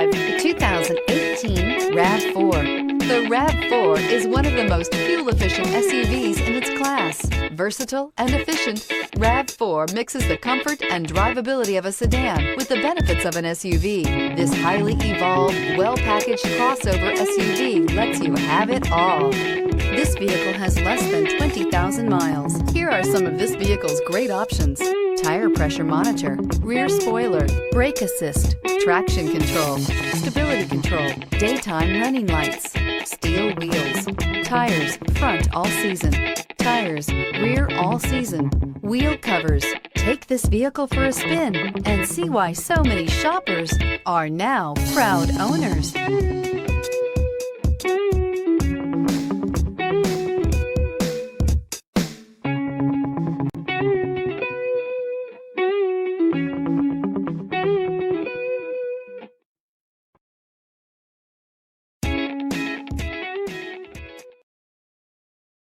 drive the 2018 RAV4. The RAV4 is one of the most fuel-efficient SUVs in its class. Versatile and efficient, RAV4 mixes the comfort and drivability of a sedan with the benefits of an SUV. This highly evolved, well-packaged crossover SUV lets you have it all. This vehicle has less than 20,000 miles. Here are some of this vehicle's great options: tire pressure monitor, rear spoiler, brake assist, traction control, stability control, daytime running lights, steel wheels, tires front all season, tires rear all season, wheel covers. Take this vehicle for a spin and see why so many shoppers are now proud owners.